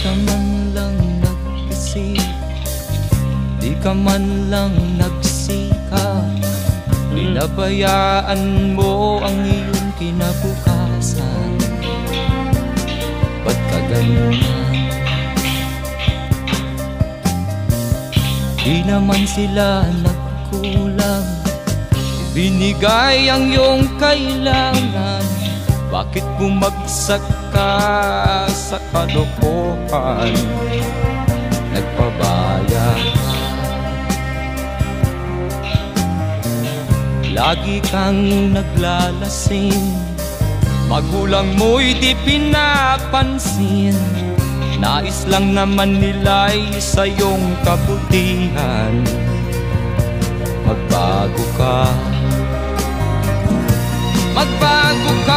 ka man lang nag-isip, di ka man lang nagsikap, pinabayaan mo ang iyong kinabukasan. Ba't ka ganyan? Di naman sila nagkulang, binigay ang iyong kailangan. Bakit bumagsak ka sa kalokohan? Nagpabaya ka, lagi kang naglalasing, magulang mo'y di pinapansin. Nais lang naman nila'y sa iyong kabutihan. Magbago ka, magbago ka.